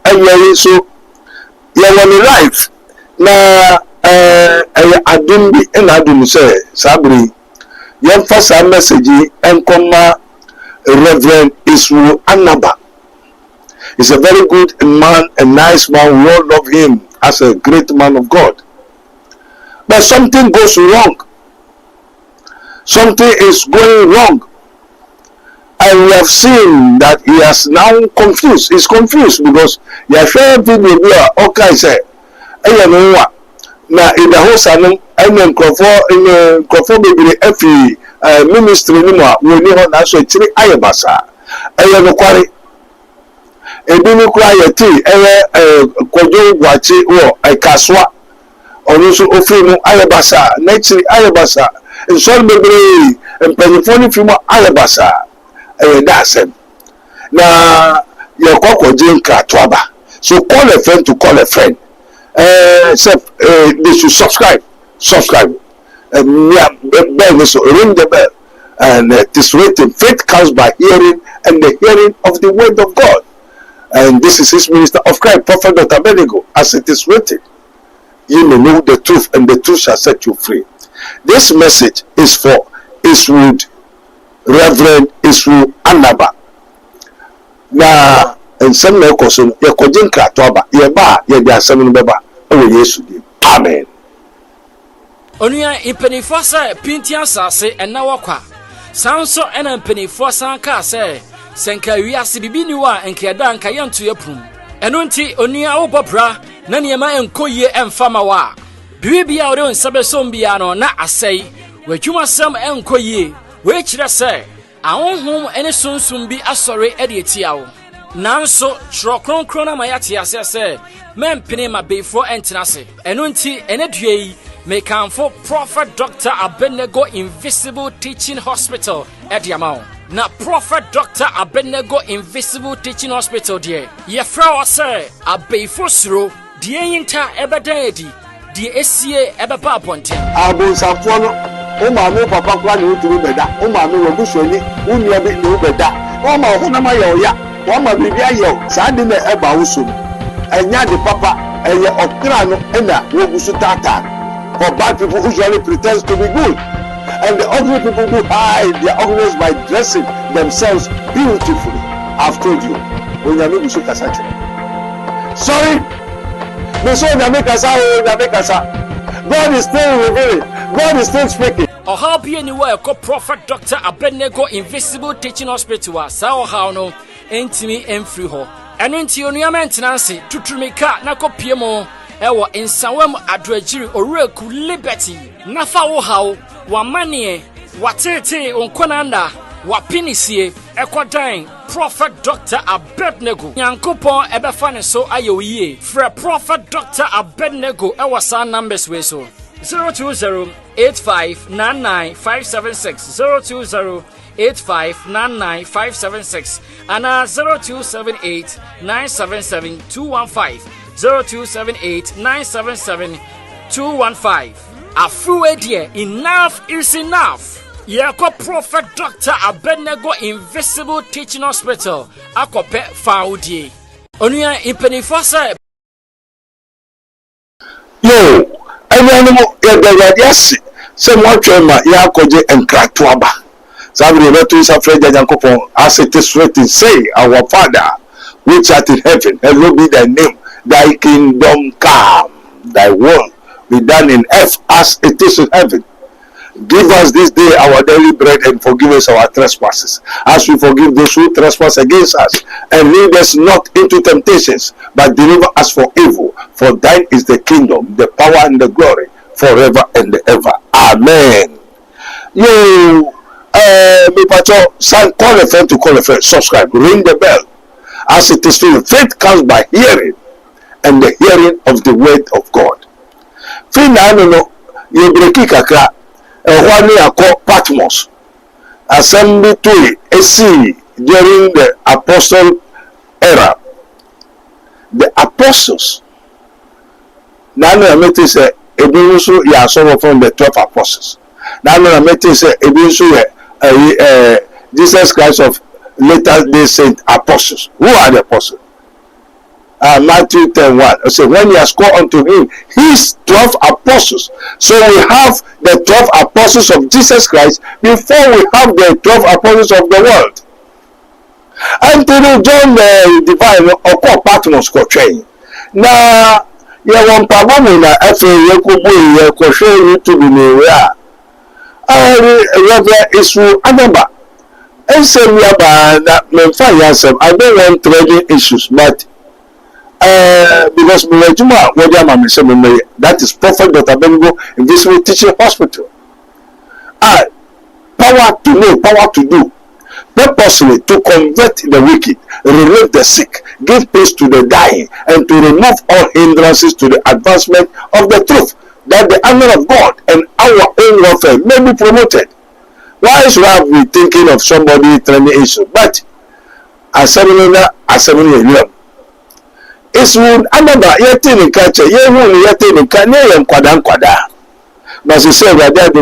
and so you want life na adum bi na adum say sabri yam first message and come Reverend Eastwood Anaba. He's a very good man, a nice man. We all love him as a great man of God. But something goes wrong. Something is going wrong. And we have seen that he has now confused. He's confused because you are sharing video here. Okay, say, now in the house and in Crawford baby every ministry anymore. We know now so it's ayabasa. No quarry. Ebini kwa yeti kojo wachi wo kaswa onusu ofimu ayabasa next ayabasa nsol bebre empanyfoni fimu ayabasa dasem na yekoko jinka twaba. So call a friend to call a friend. They should subscribe bell, so ring the bell, and this rating, faith comes by hearing, and the hearing of the word of God. And this is his minister of Christ, Prophet Dr. Abednego, as it is written. You may know the truth, and the truth shall set you free. This message is for Eastwood, Reverend Eastwood Anaba. Now, and some no question, you could drink Kratoba, you bar, you are 7 beba. Oh, yes, amen. Onuya impenifoɔ sɛ pintia asase ɛna wakwa sanso ɛna impenifoɔ san ka sɛ sɛnka wiase bibi ni wa nkɛda nka yɛnto yɛpum ɛno nti onuya wobɔbra na nneɛma ɛnkɔ yie ɛmfama wa bibi a wɔde nsɛbɛsom bia no na asɛe wadwumasɛm ɛnkɔ yie wɔakyerɛ sɛ ahonhom ɛne sunsum bi asɔre ɛde etia wo nanso twerɛ kronkron na ma yɛate asɛ sɛ mɛmpene ma beifo ɛntena se ɛno nti ɛne dua yi mekanfo Prophet Dr. Abednego Invisible Teaching Hospital Ediamao. Na Prophet Dr. Abednego Invisible Teaching Hospital die. Yefra wase abeifo suro die yinta ebededi die esie ebeba ponten. Abonsafo no o ma me papa kwa ne oturu beda. O ma me wobusuani unia bi ne beda. O ma ho na ma ye oya. O ma bibi aye. Sa de na eba wo so. Enya de papa eye okra no na wobusu tata. For bad people who usually pretend to be good, and the ugly people who hide their ugliness by dressing themselves beautifully. I've told you, when you make kasache. Sorry, God is still revealing. God is still speaking. Or how be anywhere called Prophet Dr. Abednego Invisible Teaching Hospital. Sao how no, entimi free ho. And into your new maintenance, tutumika nako piemo. Ewo insawem adwagiri oreku liberty nafa wo hawo wa manie watete onkonanda wa pinisie ekodan Prophet Dr. Abednego yankopon ebefa ne so ayoyie frɛ Prophet Dr. Abednego ewo sa numbers we so 020-8599576 020-8599576 ana 0278-977-215 0278-977-215. Afuwe dear, enough is enough. Yako Prophet Dr. Abednego Invisible Teaching Hospital. Akope faudie. Onuya impenifasa. Yo, everyone yasi. Se mwachema ya koje enkratuaba. Sabri wetu isa freja jankopon. As it is written, say, our Father, which art in heaven, hallowed be thy name. Thy kingdom come, thy will be done in earth as it is in heaven. Give us this day our daily bread and forgive us our trespasses, as we forgive those who trespass against us. And lead us not into temptations, but deliver us from evil. For thine is the kingdom, the power, and the glory, forever and ever. Amen. You, me pacho, call a friend to call a friend. Subscribe, ring the bell. As it is written, faith comes by hearing, and the hearing of the word of God. Fina no ye breki kakra ehwa ne akọ Patmos. Assembly to see during the apostle era. The apostles. Nano amete se ebi so ya some from the 12 apostles. Nano amete se ebi so Jesus Christ of later they saint apostles. Who are the apostles? Matthew 10:1. So when he has called unto him his 12 apostles. So we have the 12 apostles of Jesus Christ before we have the 12 apostles of the world. Until John the Divine or Patmos Cotrain. Now, you want Pabamina after Yakubu, Yakosho, YouTube in the Reverend Eastwood Anaba. And say, that I don't want trading issues, but because that is Prophet Dr. Abednego in this teaching hospital. Power to know, power to do. Purposely to convert the wicked, relieve the sick, give peace to the dying, and to remove all hindrances to the advancement of the truth, that the honor of God and our own welfare may be promoted. Why should I be thinking of somebody training issue? But Eastwood Anaba yet in culture, ye won yet in Canadian Quadan. But she said that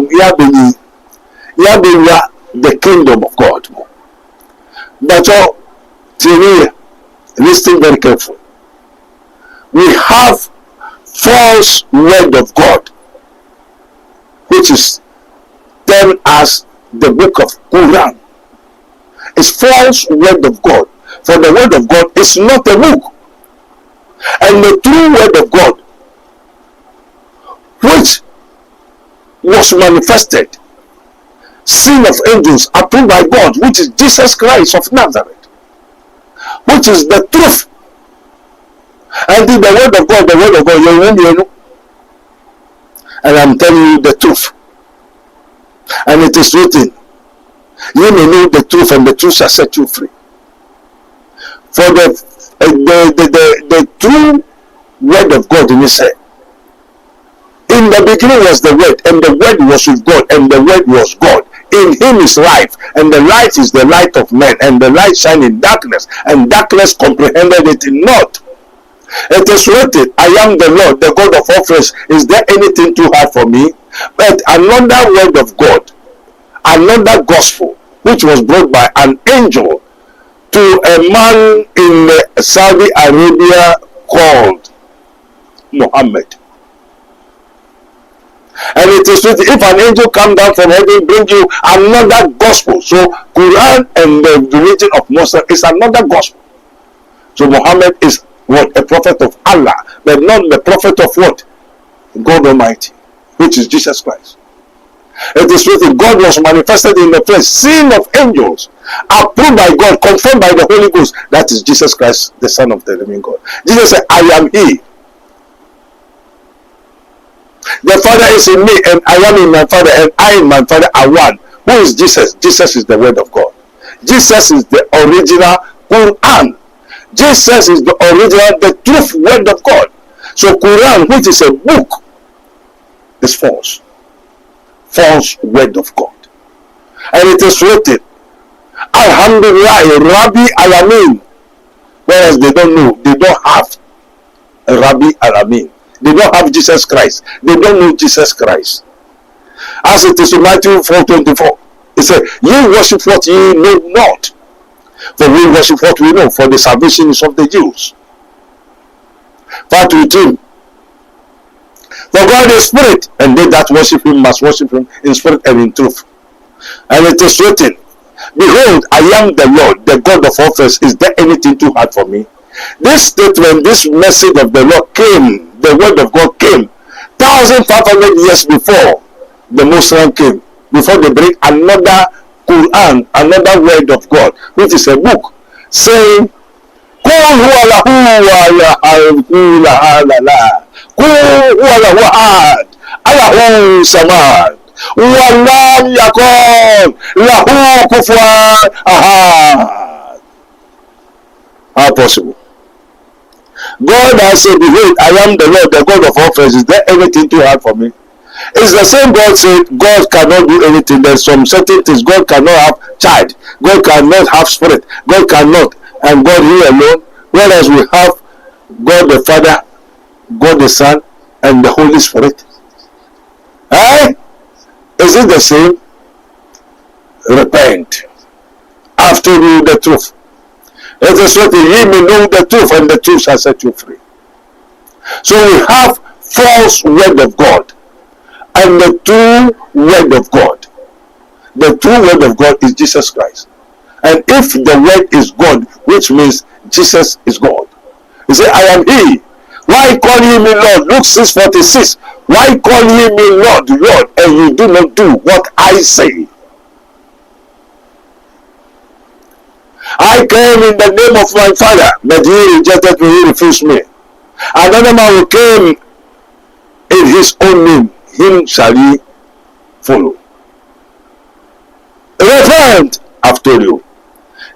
the kingdom of God. But all listen very careful. We have false word of God, which is termed as the book of Quran. It's false word of God. For the word of God is not a book. And the true word of God, which was manifested, seen of angels, approved by God, which is Jesus Christ of Nazareth, which is the truth. And the word of God, you know. And I'm telling you the truth. And it is written, you may know the truth, and the truth shall set you free. For the true word of God in His head. In the beginning was the word, and the word was with God, and the word was God. In him is life, and the light is the light of men, and the light shine in darkness, and darkness comprehended it not. It is written, I am the Lord, the God of all flesh. Is there anything too hard for me? But another word of God, another gospel, which was brought by an angel to a man in Saudi Arabia called Muhammad. And it is written, if an angel come down from heaven, bring you another gospel. So Quran and the religion of Muslim is another gospel. So Muhammad is what? A prophet of Allah, but not the prophet of what? God Almighty, which is Jesus Christ. It is written, God was manifested in the flesh, seen of angels, approved by God, confirmed by the Holy Ghost. That is Jesus Christ, the Son of the living God. Jesus said, I am He. The Father is in me, and I am in my Father, and I and my Father are one. Who is Jesus? Jesus is the Word of God. Jesus is the original Quran. Jesus is the original, the truth Word of God. So Quran, which is a book, is false. False Word of God. And it is written, Alhamdulillah, Rabbi Alamin. Whereas they don't know, they don't have Rabbi Alamin. They don't have Jesus Christ. They don't know Jesus Christ. As it is in Matthew 4:24, it says, ye worship what ye know not. For we worship what we know, for the salvation is of the Jews. Part 18. For God is spirit, and they that worship him must worship him in spirit and in truth. And it is written, behold, I am the Lord, the God of all flesh. Is there anything too hard for me? This statement, this message of the Lord came, the word of God came 1,500 years before the Muslim came, before they bring another Quran, another word of God, which is a book, saying, how possible? God has said, behold, I am the Lord, the God of all flesh. Is there anything too hard for me? It's the same God said, God cannot do anything. There's some certain things. God cannot have child. God cannot have spirit. God cannot. And God here alone. Whereas we have God the Father, God the Son, and the Holy Spirit. Eh? Is it the same? Repent. Have have told you the truth. It is what ye may know the truth, and the truth shall set you free. So we have false word of God and the true word of God. The true word of God is Jesus Christ. And if the word is God, which means Jesus is God. He said, I am he. Why call ye me Lord? Luke 6:46. Why call ye me Lord, Lord, and you do not do what I say? I came in the name of my Father, but he rejected me, he refused me. Another man who came in his own name, him shall ye follow. Reverend, I've told you.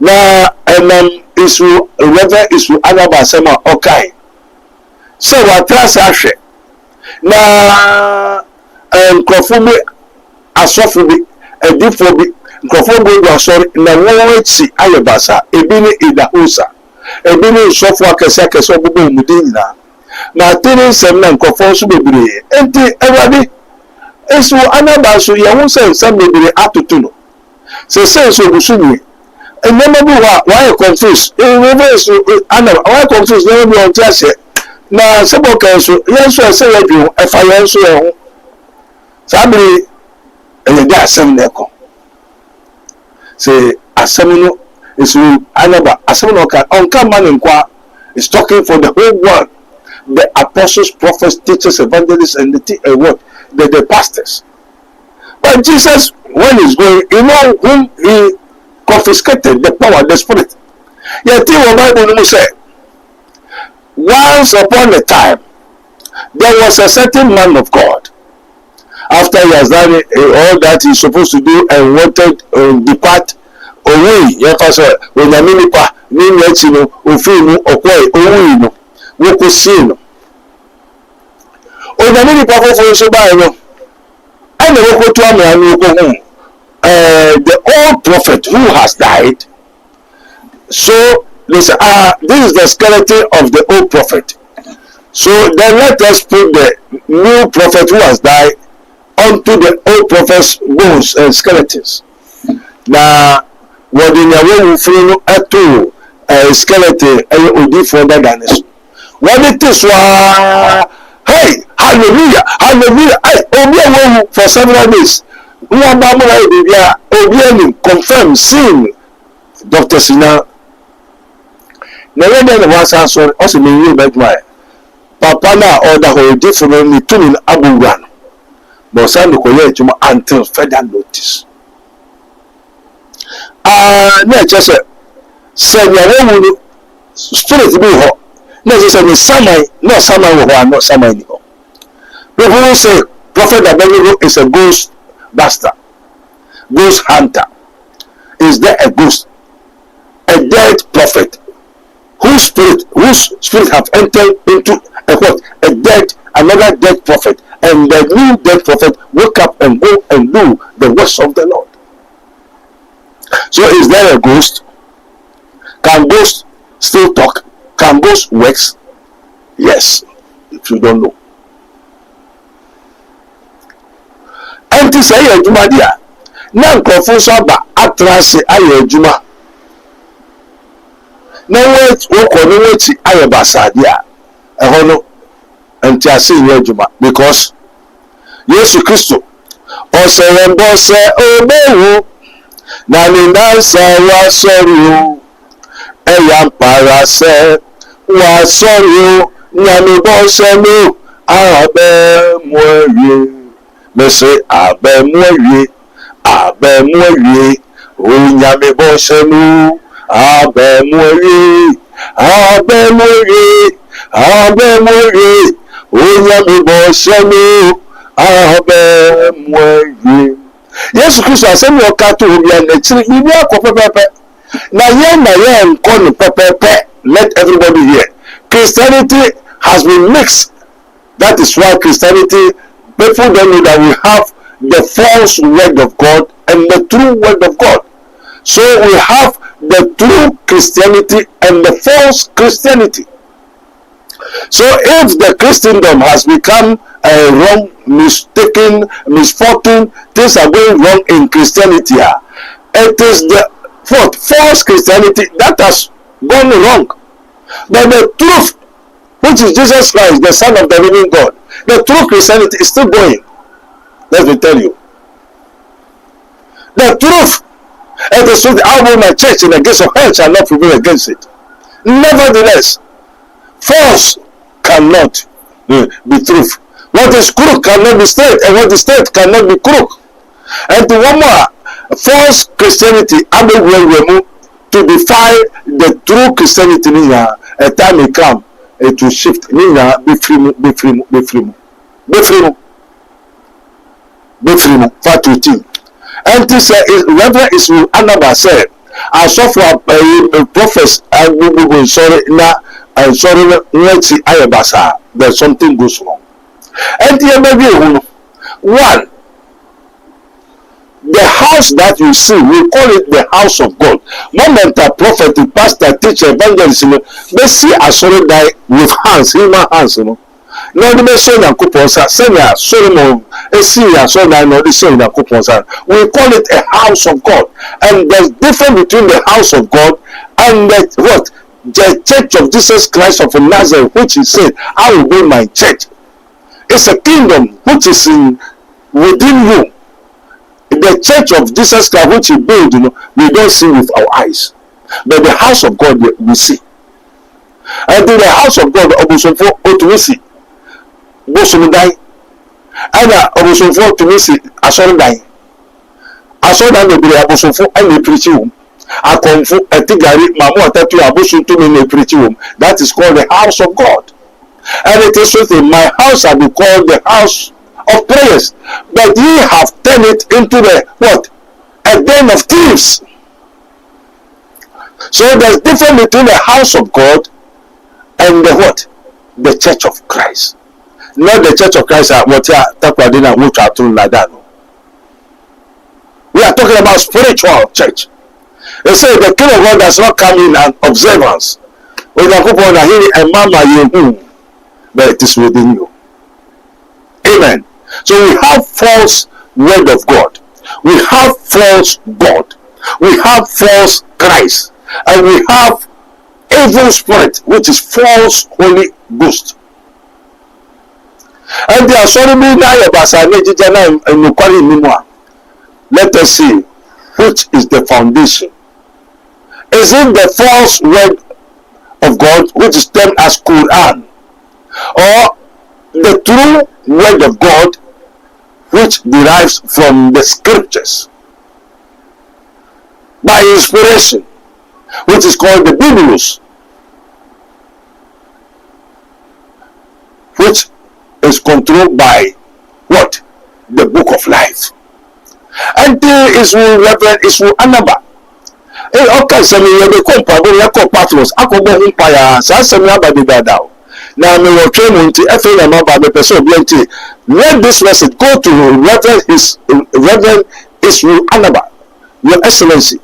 Now, Eastwood Anaba Sema okay. So what else? Na nkurɔfoɔ bi asɔfo bi adifoɔ bi nkurɔfoɔ bi gu asɔre na wɔn akyi ayɛ basa ebi ne idahosa ebi ne nsɔfo akɛse akɛse ɔbɛbɔ wɔn din nyinaa na atene nsɛm na nkurɔfoɔ nso bebree nti awurade Eastwood Anaba nso yɛn ho sɛ nsɛm bebree atoto no sɛ nso ogu so nie nneɛma bi wɔ a wɔayɛ confuse Eastwood Anaba wɔayɛ confuse nneɛma bi wɔn ti ahyɛ. Na sebo kan so yen so se ya dwo efa yen so ye ho sabiri ele da asem na ekọ se asem no Eastwood Anaba asem no kan onka man nkwa is talking for the whole world, the apostles, prophets, teachers, evangelists, and the pastors. But Jesus, when he's going, you know whom he confiscated the power, the spirit. Yet the Bible say, once upon a time, there was a certain man of God. After he has done all that he's supposed to do and wanted to depart away, when the minister, Ninetino, Ufinu, Okwe, Owino, Wokusino. When the minister for Sobano, I never go to America. The old prophet who has died, so they say, this is the skeleton of the old prophet. So then let us put the new prophet who has died onto the old prophet's bones and skeletons. Now, what in your way you to a skeleton and further than this. What it is, hey, hallelujah, hallelujah, hey, for several days. We are confirmed, seen Dr. Sina. Now, when the was answered, also mean you make my papa na order who different me to Abu Ran. But some the college until further notice. Just say your spirit be hot. Never say summer, no summer or not summer anymore. People will say Prophet Abednego is a ghost buster, ghost hunter. Is there a ghost? A dead prophet whose spirit have entered into another dead prophet, and the new dead prophet wake up and go and do the works of the Lord. So is there a ghost? Can ghosts still talk? Can ghosts works? Yes, if you don't know. And to say a juma dia, now confusion ba atrase aye juma. No wait, wait, I am Basadia, a honor, and Tiasi Yajuma, because Yesu Christo, also when boss say, oh, no, Nani was sorry, a para say, was sorry, Nani boss no, Abe Moye, me say, Abe Moye, oh, Yami boss no. Abemori, Onyami Boshenu, Abemori. Yes, Christ, I send your car to me and you are Pepe. Now, call Pepe. Let everybody hear. Christianity has been mixed. That is why Christianity, people don't know that we have the false word of God and the true word of God. So we have the true Christianity and the false Christianity. So if the Christendom has become a wrong, mistaken, misfortune, things are going wrong in Christianity. It is the what false Christianity that has gone wrong. But the truth, which is Jesus Christ, the Son of the living God, the true Christianity is still going. Let me tell you. The truth, and the truth, I will my church in the gates of hell shall not prevail against it. Nevertheless, false cannot be truth. What is crook cannot be straight, and what is straight cannot be crook. And to one more, false Christianity, to defy the true Christianity, a time may come, it will shift. Be free. Part 18. And this Reverend Eastwood Anaba said, I saw for a prophet, there's something goes wrong. And here maybe one, the house that you see, we call it the house of God. Moment a prophet, a pastor, teacher, evangelist, they see a sorrow die with hands, human hands, Now the son and couponsa, senior, Solomon, a senior, son and the son and couponsa. We call it a house of God. And there's difference between the house of God and the church of Jesus Christ of Nazareth, which he said, I will build my church. It's a kingdom which is within you. The church of Jesus Christ which he built, we don't see with our eyes. But the house of God we see. And in the house of God, we see. Bosom die. And Obosofo to me see Ason die. Ason die be Obosofo and we preach him. Akonfo etigari mamu atatu abosun to me preach him. That is called the house of God. And it is written, my house shall be called the house of prayers. But ye have turned it into the what? A den of thieves. So there's difference between the house of God and the what? The church of Christ. Not the church of Christ like that. We are talking about spiritual church. They say the king of God does not come in an observance. When you go and mama you, but it is within you. Amen. So we have false word of God. We have false God. We have false Christ. And we have evil spirit, which is false Holy Ghost. And they are sorry me now about let us see which is the foundation. Is it the false word of God, which is termed as Quran, or the true word of God, which derives from the scriptures by inspiration, which is called the Biblos, which is controlled by what? The book of life. And there is Reverend Eastwood Anaba. Okay, so we have the company, we have patrols. I could go in Paya, so I said, now, me will train into FA about the person plenty. Let this message go to Reverend Eastwood Anaba, Your Excellency.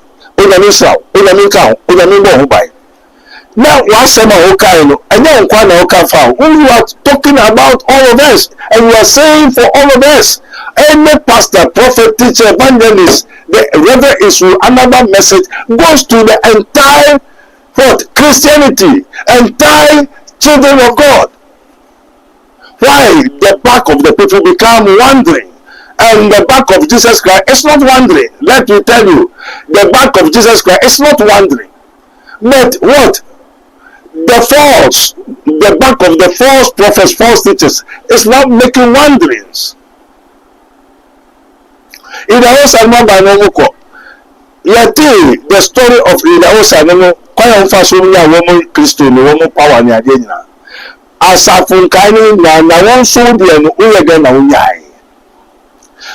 Now, last summer, and then we are talking about all of us, and we are saying for all of us, any pastor, prophet, teacher, evangelist, the Reverend Eastwood Anaba message goes to the entire Christianity, entire children of God. Why the back of the people become wandering, and the back of Jesus Christ is not wandering? Let me tell you, the back of Jesus Christ is not wandering. But what? The back of the false prophets, false teachers is not making wanderings. In the house of Mabanoko, the story of the house of Kwaya Fasumia woman Christian woman power near Dina. As a Funkani, now one so dear no again.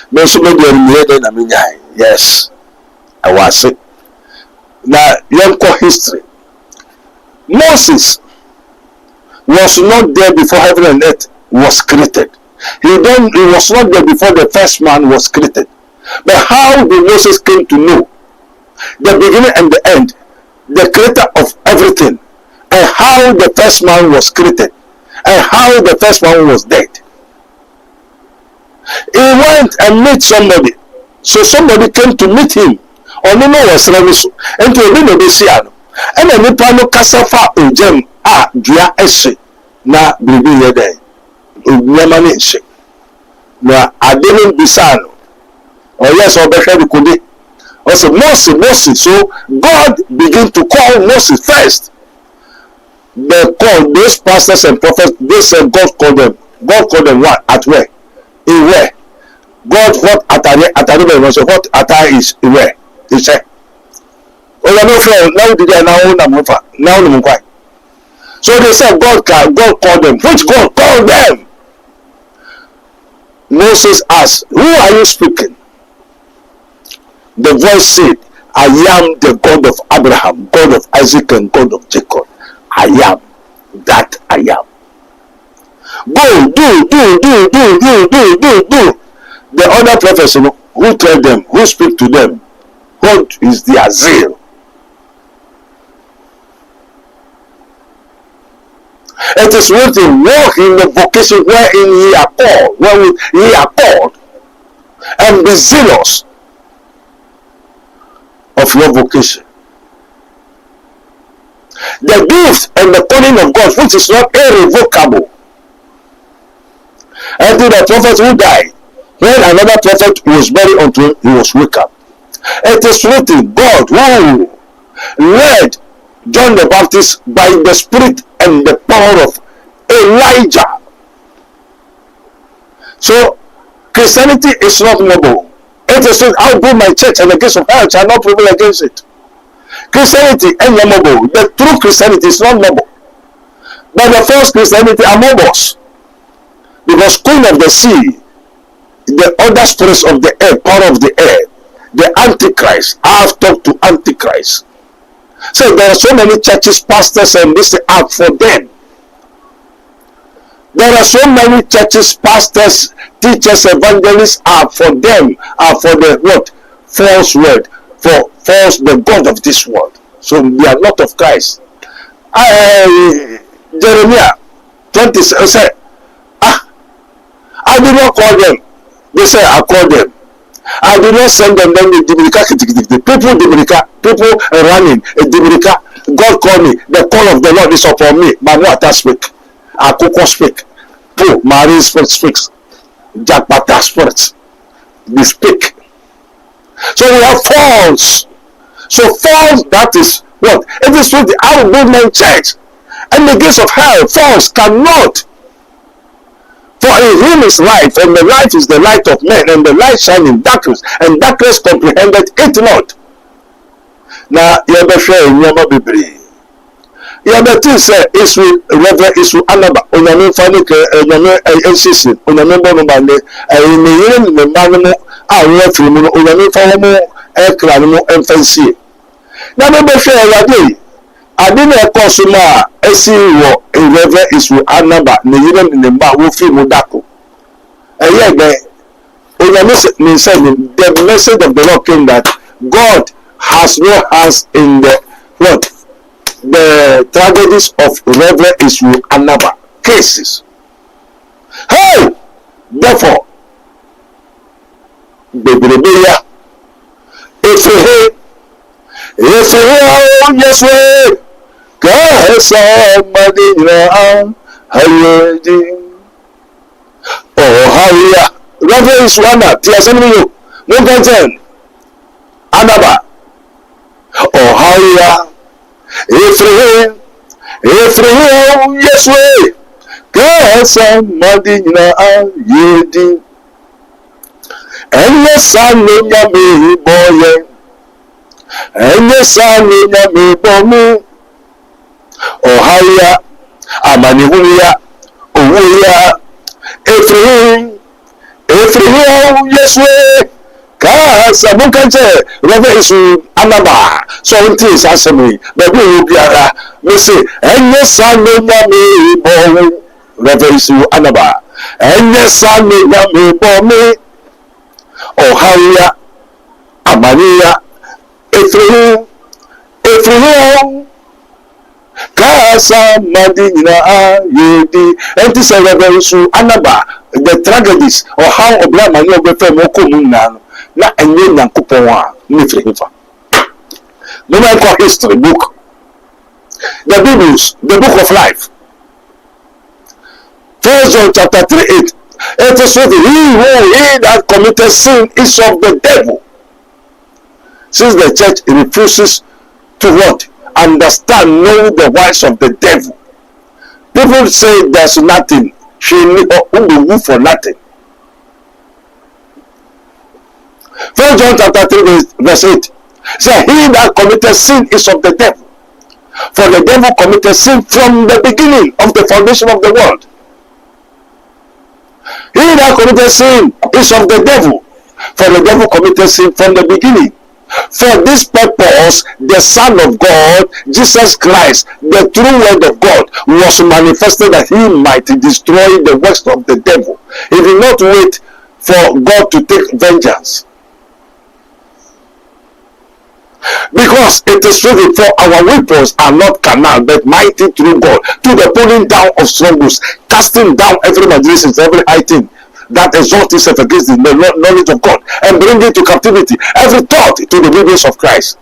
No so many yes, I was it. Now, young history. Moses was not there before heaven and earth was created. He was not there before the first man was created. But how did Moses came to know the beginning and the end, the creator of everything, and how the first man was created, and how the first man was dead? He went and met somebody. So somebody came to meet him ɔno no wɔ srɛ no so nti obi na obehyia no ɛna nipa no kasa fa ogyam a dua ɛhye na biribi yɛ dɛ nneɛma no nhye na ade no bisa no ɔyɛ sɛ ɔbɛhwɛ no kode ɔsɛ Moses. So God begin to call Moses first. They called those pastors and prophets. They said God called them what? At where? In where? God what atare so what attire is in where? He said. Oh, no friend, now did I now quite. So they said God called them. Which God called them? Moses asked, who are you speaking? The voice said, I am the God of Abraham, God of Isaac, and God of Jacob. I am that I am. Go, do. The other prophets, who tell them, who speak to them, what is their zeal? It is written, walk in the vocation wherein ye are called, and be zealous of your vocation. The gift and the calling of God, which is not irrevocable. Until the prophet who died, when another prophet was buried unto him, he was wake up. It is written, God who led John the Baptist by the spirit and the power of Elijah. So Christianity is not mobile. It is not, I'll build my church and the gates of hell shall not prevail against it. Christianity is not mobile. The true Christianity is not mobile. But the false Christianity are mobiles. Because queen of the sea, the other spirits of the air, power of the air, the Antichrist, I have talked to Antichrist. So there are so many churches, pastors, and this are for them. There are so many churches, pastors, teachers, evangelists are for them, are for the what? False word, for false, the God of this world. So they are not of Christ. Jeremiah 20 said, I did not call them. They say I called them. I did not send them. Then people running. God called me. The call of the Lord is upon me. But what I speak, Akoko speak. Paul, Marine spirit speaks. Jackpata spirits, they speak. So we have false. So false, that is what? It is what I will build my church. And the gates of hell, false, cannot. For in him is life, and the life is the light of men, and the light shine in darkness, and darkness comprehended it not. Now, you have share in Yama Bibri. You have the thing say, Eastwood, Reverend Eastwood Anaba, Onyamin Fanik, Onyamin NCC, Onyamin Bonobande, and in the Manamo, our refuge, Onyamin Famo, Aircranimo, and Fancy. Now, never share your day. I didn't consumer SEO in Reverend Eastwood Anaba, Niran in the Wofi Mudako. And yet, the message of the Lord came that God has no hands in the what? The tragedies of Reverend Eastwood Anaba cases. Hey! Therefore, Bebeya, if yes, way, God, somebody now, oh, hallelujah. Reverend Eastwood Anaba, Tiasemio, Muganten, Anaba, oh, hallelujah. Ephraim, yes way, God somebody now yedi, and yes son in me boy, and yes son in me boy, oh haya, amanihuya, oh Ephraim, yes way. Kasa Mukante, Reverend Eastwood Anaba, so it is assembly, but we will be a Missy, and yes, son, me, boy, Reverend Eastwood Anaba, and yes, son, me, boy, oh, Haria, Amania, Ephraim, Kasa Madina, Yedi, and this is Reverend Eastwood Anaba, the tragedies, or how Obama, you go for Mokomuna. Na enye nyankopon a nefre hifa No man call history book. The Bible's the book of life. 1 John chapter 3:8. It is written, he that committed sin is of the devil. Since the church refuses to what? Understand, know the ways of the devil. People say there's nothing. She will move for nothing. 1 John chapter 3 verse 8. Say, he that committed sin is of the devil. For the devil committed sin from the beginning of the foundation of the world. He that committed sin is of the devil. For the devil committed sin from the beginning. For this purpose, the Son of God, Jesus Christ, the true word of God, was manifested that he might destroy the works of the devil. He did not wait for God to take vengeance. Because it is written, for our weapons are not carnal, but mighty through God, to the pulling down of strongholds, casting down every imagination, every high thing that exalts itself against the knowledge of God, and bring into captivity every thought to the obedience of Christ.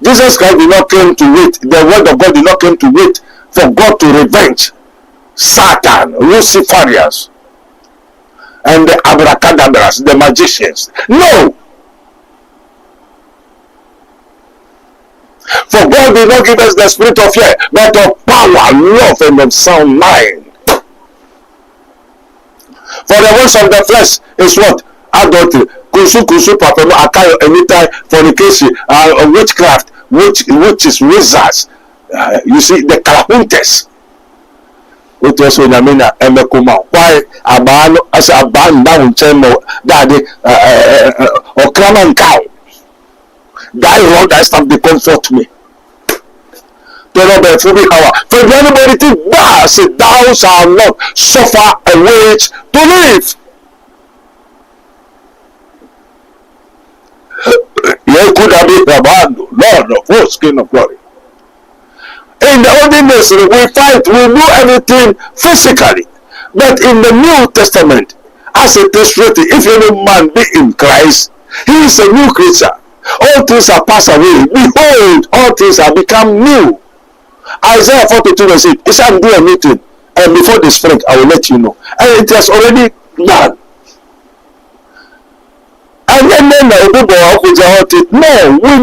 Jesus Christ did not come to wait. The word of God did not come to wait for God to revenge Satan, Luciferians, and the abracadabras, the magicians. No! For God did not give us the spirit of fear, but of power, love, and of sound mind. For the works of the flesh is what? Adultery, kusu, papano, akayo, anytime, fornication, witchcraft, witches, wizards. You see, the kalahuntes. What was when I mean, Emekuma? Why Abano, as a band down, Chemo, Daddy, or Kraman cow? Thy rod, thy staff, they comfort me. For anybody think thou, say, thou shalt not suffer a wage to live. You could have been Rabando, Lord of hosts, King of glory. In the Old Testament, we fight, we do everything physically. But in the New Testament, as it is written, if any man be in Christ, he is a new creature. All things are passed away. Behold, all things are become new. Isaiah 42 verse 8. It shall do a meeting, and before the spring, I will let you know. And it has already done. And then no, we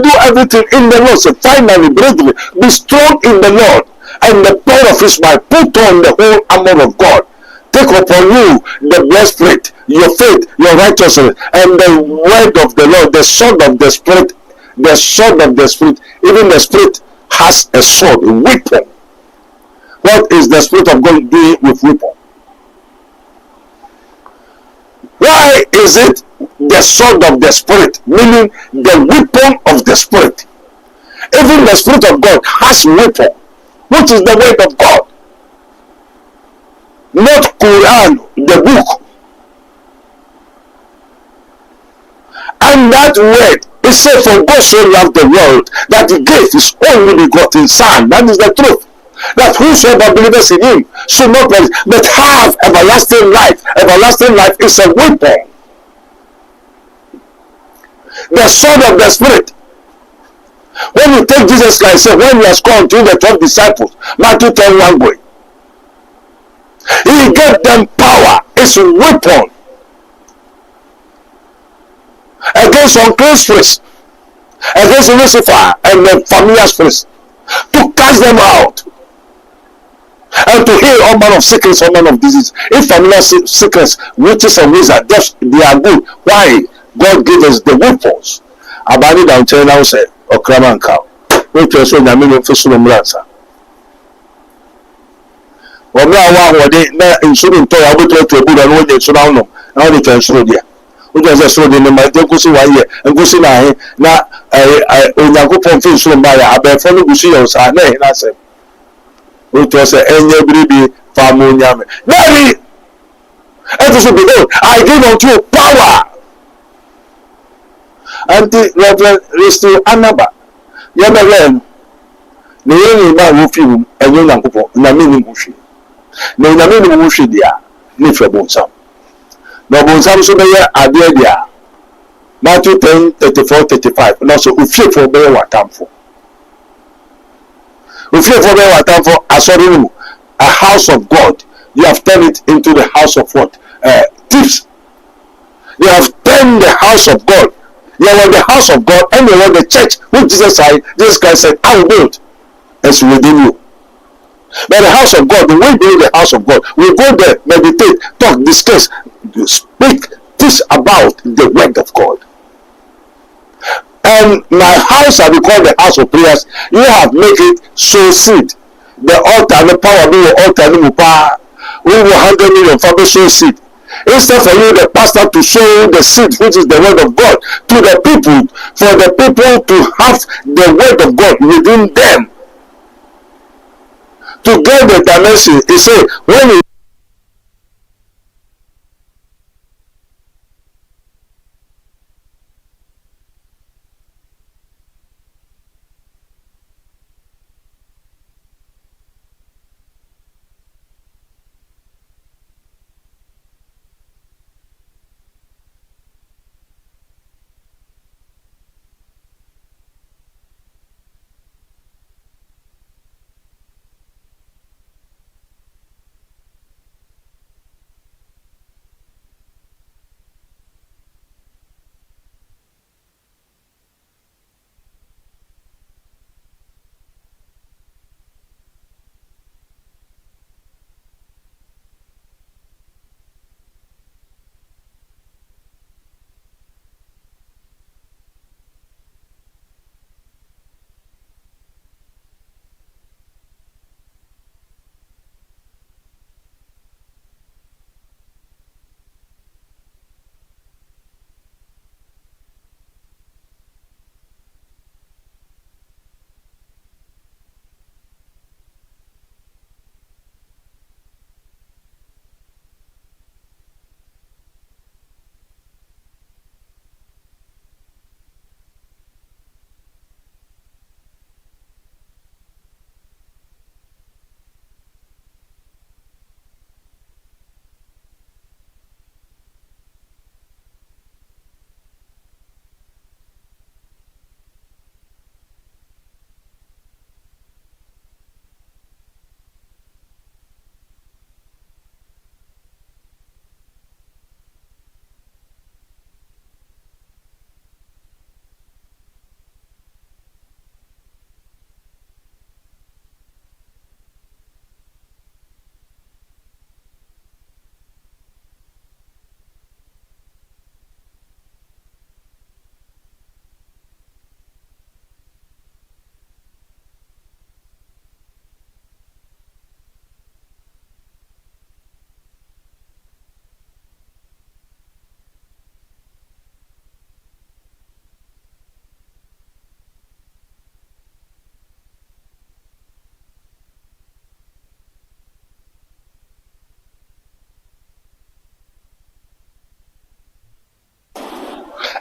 do everything in the Lord. So finally, brethren, be strong in the Lord, and the power of his might. Put on the whole armor of God. Take upon you the breastplate, your faith, your righteousness, and the word of the Lord, the sword of the Spirit, the sword of the Spirit. Even the Spirit has a sword, a weapon. What is the Spirit of God doing with weapon? Why is it the sword of the Spirit, meaning the weapon of the Spirit? Even the Spirit of God has weapon, which is the word of God. Not Quran, the book. And that word, it says, for God so loved the world that he gave his only begotten Son. That is the truth. That whosoever believes in him should not perish, but have everlasting life. Everlasting life is a weapon. The sword of the Spirit. When you take Jesus Christ, when he has called to the 12 disciples, Matthew 10:1 going, he gave them power. It's a weapon against unclean spirits, against Lucifer and the familiar spirits, to cast them out and to heal all manner of sickness, all manner of disease. If familiar sickness, witches and wizards, they are good. Why? God gave us the weapons. Abadi down China said, or Kraman cow. Which was when I mean for Solomransa. Or now, one day, in Sudan, I will talk to a good and one day, so now, now they can show there. Which was a sword in the Madecosi 1 year, and go see now, I go from Fish from Maya, I bear follow to see us, and I said, which was a baby farm yam. Daddy, it should be good. I give unto you power. Reverend Eastwood Anaba, Yamalan, the only man who film and young uncle, Namini Bushi. No, Namini Bushi, dear, Nifra Bonsam. No Bonsam Subaya, Adia, Matthew 10:34-35, and also Ufi for Bear what time for. If you for what time for a house of God, you have turned it into the house of what? Thieves. They have turned the house of God. You want the house of God and you want the church, which Jesus Christ said, I will build, as within you. But the house of God, the way we build the house of God, we go there, meditate, talk, discuss, speak, teach about the word of God. And my house shall be called the house of prayers. You have made it sow seed. The altar, the power of the altar, we will 100 million for the sow seed. Instead for you, the pastor, to sow the seed, which is the word of God, to the people, for the people to have the word of God within them. To get the dimension, he said, when you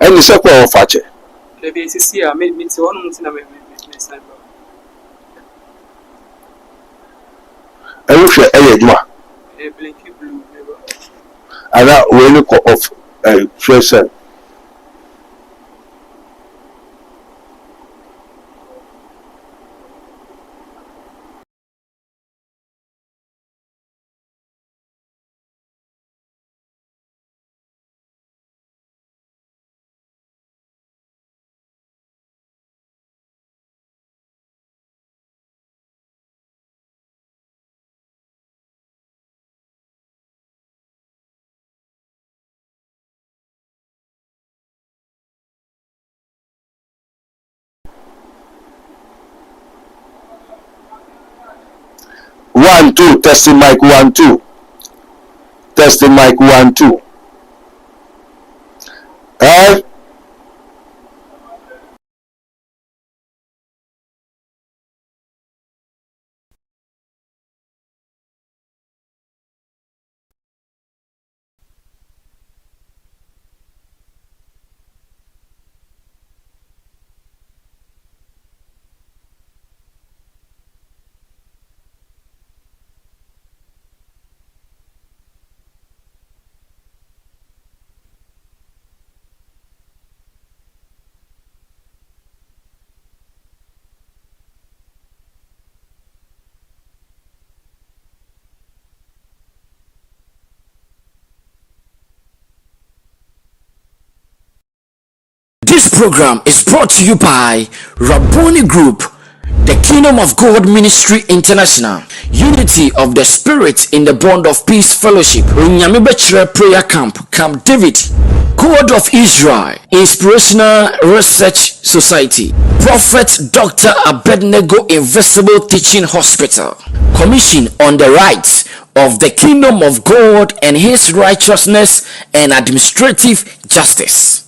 and the second of Fache. Maybe it's here, maybe it's one month. I wish I had you. And I will look off a person. One, two, testing mic 1, 2. Testing mic 1, 2. Eh? This program is brought to you by Rabboni Group, the Kingdom of God Ministry International, Unity of the Spirit in the Bond of Peace Fellowship, Runyamibechre Prayer Camp, Camp David, God of Israel, Inspirational Research Society, Prophet Dr. Abednego Invisible Teaching Hospital, Commission on the Rights of the Kingdom of God and His Righteousness and Administrative Justice,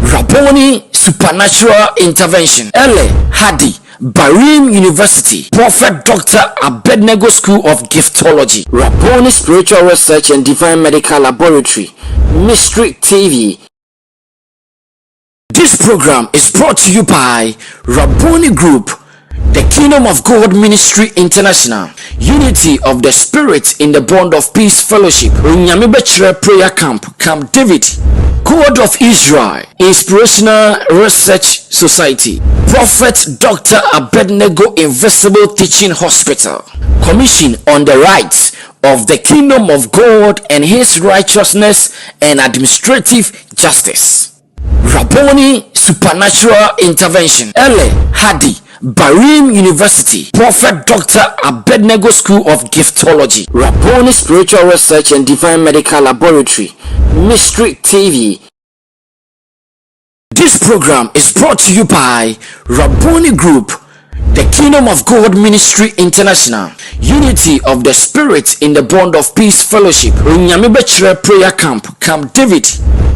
Rabboni Supernatural Intervention, Ele Hadi, Barim University, Prophet Dr. Abednego School of Giftology, Rabboni Spiritual Research and Divine Medical Laboratory, Mystery TV. This program is brought to you by Rabboni Group, the Kingdom of God Ministry International, Unity of the Spirit in the Bond of Peace Fellowship, Runyamibechre Prayer Camp, Camp David, God of Israel, Inspirational Research Society, Prophet Dr. Abednego Invisible Teaching Hospital, Commission on the Rights of the Kingdom of God and His Righteousness and Administrative Justice, Rabboni Supernatural Intervention, Ele Hadi, Barim University, Prophet Dr. Abednego School of Giftology, Rabboni Spiritual Research and Divine Medical Laboratory, Mystery TV. This program is brought to you by Rabboni Group, the Kingdom of God Ministry International, Unity of the Spirit in the Bond of Peace Fellowship, Runyamibechre Prayer Camp, Camp David,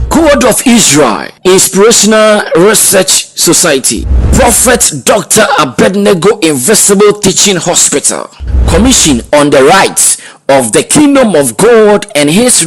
God of Israel, Inspirational Research Society, Prophet Dr. Abednego Invisible Teaching Hospital, Commission on the Rights of the Kingdom of God and His